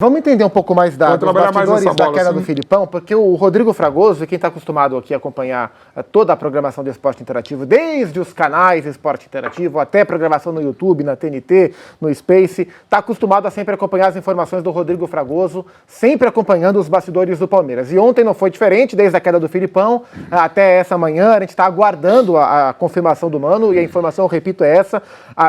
Vamos entender um pouco mais dos bastidores da queda do Filipão, porque o Rodrigo Fragoso, quem está acostumado aqui a acompanhar toda a programação do Esporte Interativo, desde os canais Esporte Interativo até a programação no YouTube, na TNT, no Space, está acostumado a sempre acompanhar as informações do Rodrigo Fragoso, sempre acompanhando os bastidores do Palmeiras. E ontem não foi diferente, desde a queda do Filipão até essa manhã, a gente está aguardando a confirmação do Mano, e a informação, eu repito, é essa.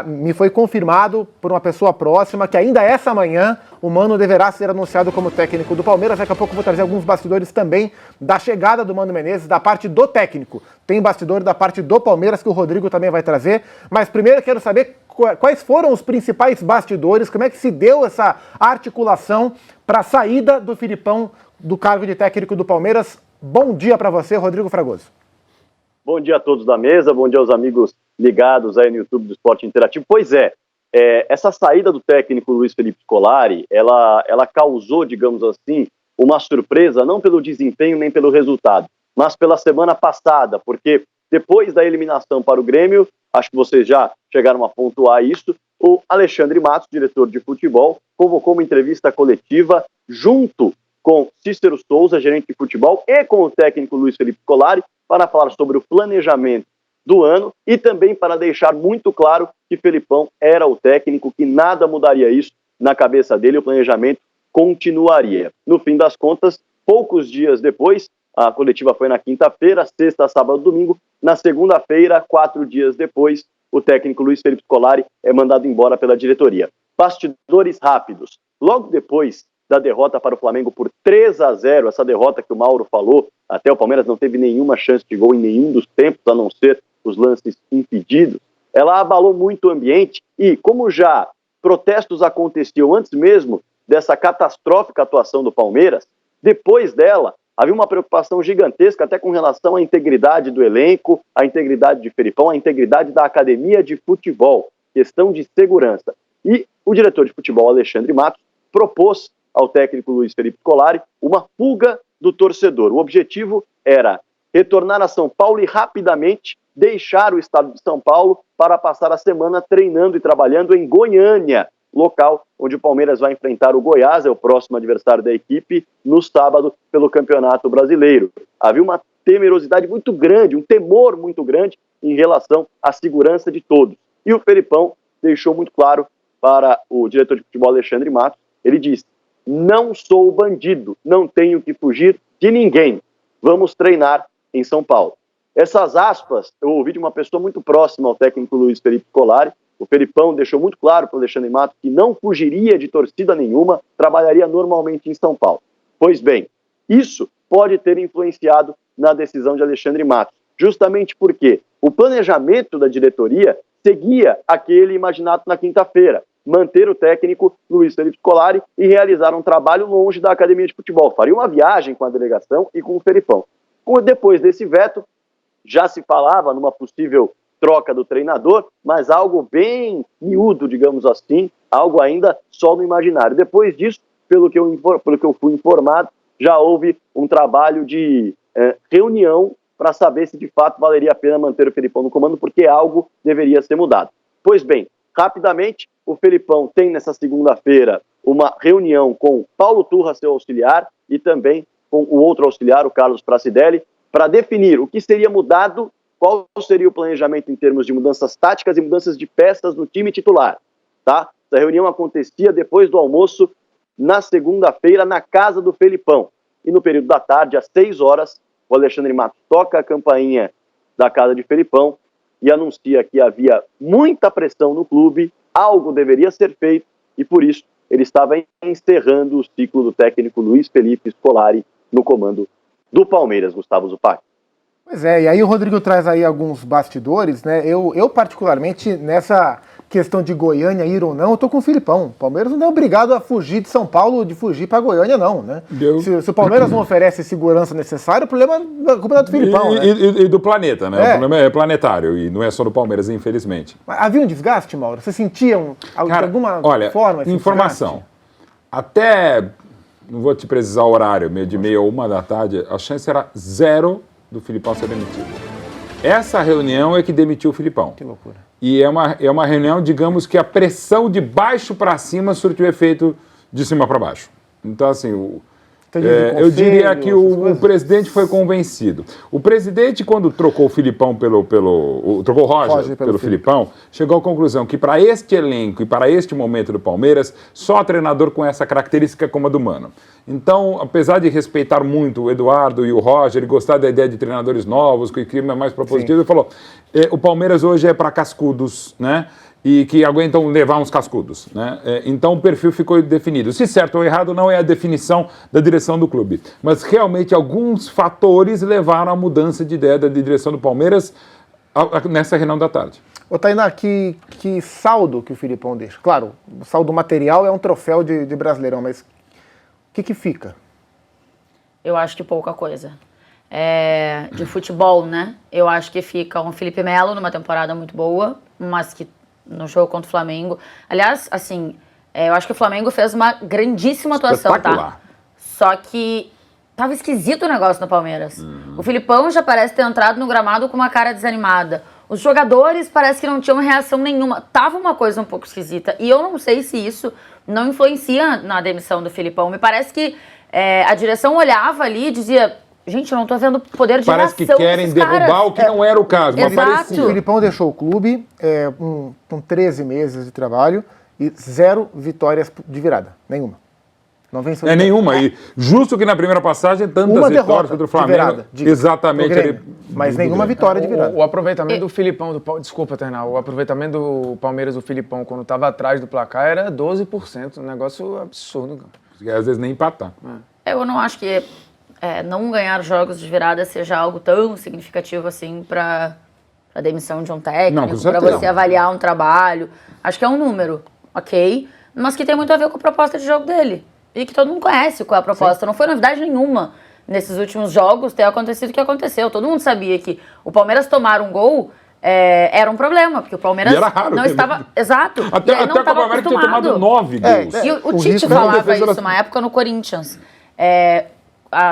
Me foi confirmado por uma pessoa próxima que ainda essa manhã o Mano deverá ser anunciado como técnico do Palmeiras. Daqui a pouco eu vou trazer alguns bastidores também da chegada do Mano Menezes, da parte do técnico. Tem bastidor da parte do Palmeiras que o Rodrigo também vai trazer. Mas primeiro eu quero saber quais foram os principais bastidores, como é que se deu essa articulação para a saída do Filipão do cargo de técnico do Palmeiras. Bom dia para você, Rodrigo Fragoso. Bom dia a todos da mesa, bom dia aos amigos ligados aí no YouTube do Esporte Interativo. Pois é, essa saída do técnico Luiz Felipe Scolari, ela causou, digamos assim, uma surpresa, não pelo desempenho nem pelo resultado, mas pela semana passada, porque depois da eliminação para o Grêmio, acho que vocês já chegaram a pontuar isso, o Alexandre Matos, diretor de futebol, convocou uma entrevista coletiva junto com Cícero Souza, gerente de futebol, e com o técnico Luiz Felipe Scolari, para falar sobre o planejamento do ano e também para deixar muito claro que Felipão era o técnico, que nada mudaria isso na cabeça dele, o planejamento continuaria. No fim das contas, poucos dias depois, a coletiva foi na quinta-feira, sexta, sábado, domingo, na segunda-feira, 4 dias depois, o técnico Luiz Felipe Scolari é mandado embora pela diretoria. Bastidores rápidos. Logo depois da derrota para o Flamengo por 3-0, essa derrota que o Mauro falou, até o Palmeiras não teve nenhuma chance de gol em nenhum dos tempos, a não ser os lances impedidos, ela abalou muito o ambiente e, como já protestos aconteciam antes mesmo dessa catastrófica atuação do Palmeiras, depois dela havia uma preocupação gigantesca até com relação à integridade do elenco, à integridade de Felipão, à integridade da academia de futebol, questão de segurança. E o diretor de futebol, Alexandre Matos, propôs ao técnico Luiz Felipe Scolari uma fuga do torcedor. O objetivo era retornar a São Paulo e rapidamente deixar o estado de São Paulo para passar a semana treinando e trabalhando em Goiânia, local onde o Palmeiras vai enfrentar o Goiás, é o próximo adversário da equipe, no sábado pelo Campeonato Brasileiro. Havia uma temerosidade muito grande, um temor muito grande em relação à segurança de todos. E o Felipão deixou muito claro para o diretor de futebol Alexandre Matos, ele disse: não sou bandido, não tenho que fugir de ninguém, vamos treinar em São Paulo. Essas aspas eu ouvi de uma pessoa muito próxima ao técnico Luiz Felipe Scolari. O Felipão deixou muito claro para o Alexandre Matos que não fugiria de torcida nenhuma, trabalharia normalmente em São Paulo. Pois bem, isso pode ter influenciado na decisão de Alexandre Matos, justamente porque o planejamento da diretoria seguia aquele imaginado na quinta-feira, manter o técnico Luiz Felipe Scolari e realizar um trabalho longe da academia de futebol. Faria uma viagem com a delegação e com o Felipão. Depois desse veto, já se falava numa possível troca do treinador, mas algo bem miúdo, digamos assim, algo ainda só no imaginário. Depois disso, pelo que eu fui informado, já houve um trabalho de reunião para saber se de fato valeria a pena manter o Felipão no comando, porque algo deveria ser mudado. Pois bem, rapidamente, o Felipão tem nessa segunda-feira uma reunião com Paulo Turra, seu auxiliar, e também com o outro auxiliar, o Carlos Pracidelli, para definir o que seria mudado, qual seria o planejamento em termos de mudanças táticas e mudanças de peças no time titular. Tá? Essa reunião acontecia depois do almoço, na segunda-feira, na casa do Felipão. E no período da tarde, às 6 horas, o Alexandre Matos toca a campainha da casa de Felipão e anuncia que havia muita pressão no clube, algo deveria ser feito, e por isso ele estava encerrando o ciclo do técnico Luiz Felipe Scolari no comando do Palmeiras, Gustavo Zupac. Pois é, e aí o Rodrigo traz aí alguns bastidores, né? Eu particularmente, nessa questão de Goiânia ir ou não, eu tô com o Filipão. O Palmeiras não é obrigado a fugir de São Paulo, de fugir para Goiânia, não, né? Se o Palmeiras não oferece segurança necessária, o problema é culpa do Filipão, né? E do planeta, né? O problema é planetário, e não é só do Palmeiras, infelizmente. Mas havia um desgaste, Mauro? Você sentia de alguma forma esse informação. Desgaste? Até, não vou te precisar o horário, de meia a 1 da tarde, a chance era 0 do Filipão ser demitido. Essa reunião é que demitiu o Filipão. Que loucura. E é uma reunião, digamos que a pressão de baixo para cima surtiu efeito de cima para baixo. Então, assim, eu diria que o presidente foi convencido. O presidente, quando trocou o Filipão trocou o Roger pelo Filipão, chegou à conclusão que para este elenco e para este momento do Palmeiras, só treinador com essa característica como a do Mano. Então, apesar de respeitar muito o Eduardo e o Roger e gostar da ideia de treinadores novos, que o clima é mais propositivo, ele falou, o Palmeiras hoje é para cascudos, né? E que aguentam levar uns cascudos, né? Então o perfil ficou definido. Se certo ou errado não é a definição da direção do clube, mas realmente alguns fatores levaram à mudança de ideia da direção do Palmeiras nessa reunião da tarde. Ô Tainá, que saldo que o Filipão deixa? Claro, o saldo material é um troféu de Brasileirão, mas o que fica? Eu acho que pouca coisa. De futebol, né? Eu acho que fica um Felipe Melo numa temporada muito boa, mas que no jogo contra o Flamengo. Aliás, assim, eu acho que o Flamengo fez uma grandíssima atuação, tá? Só que tava esquisito o negócio no Palmeiras. O Filipão já parece ter entrado no gramado com uma cara desanimada. Os jogadores parece que não tinham reação nenhuma. Tava uma coisa um pouco esquisita. E eu não sei se isso não influencia na demissão do Filipão. Me parece que a direção olhava ali e dizia... Gente, eu não tô vendo poder de Parece que querem derrubar o que não era o caso. Mas Exato. O Filipão deixou o clube com 13 meses de trabalho e 0 vitórias de virada. Nenhuma. Não venceu. Nenhuma. E justo que na primeira passagem, tantas vitórias contra o Flamengo. Exatamente. Mas nenhuma vitória de virada. O aproveitamento do Filipão, desculpa, Tainá, o aproveitamento do Palmeiras do Filipão quando estava atrás do placar era 12%. Um negócio absurdo, cara. Às vezes nem empatar. Eu não acho que não ganhar jogos de virada seja algo tão significativo assim para a demissão de um técnico, para você avaliar um trabalho. Acho que é um número, ok? Mas que tem muito a ver com a proposta de jogo dele. E que todo mundo conhece qual é a proposta. Sim. Não foi novidade nenhuma nesses últimos jogos ter acontecido o que aconteceu. Todo mundo sabia que o Palmeiras tomar um gol era um problema, porque o Palmeiras não estava... Exato. Até o Palmeiras tinha tomado 9 gols. E o Tite falava isso uma época no Corinthians.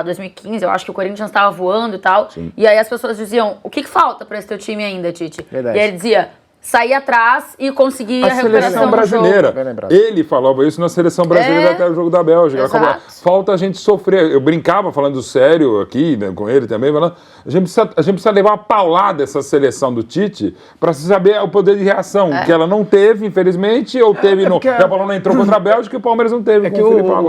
2015, eu acho que o Corinthians estava voando e tal. Sim. E aí as pessoas diziam, o que falta para esse teu time ainda, Tite? Verdade. E aí ele dizia, sair atrás e conseguir a recuperação brasileira. Ele falava isso na seleção brasileira até o jogo da Bélgica. Falta a gente sofrer. Eu brincava falando sério aqui, né, com ele também, falando, a gente precisa levar uma paulada dessa seleção do Tite para saber o poder de reação, que ela não teve, infelizmente, ou teve a bola não entrou contra a Bélgica e o Palmeiras não teve com o Filipão agora.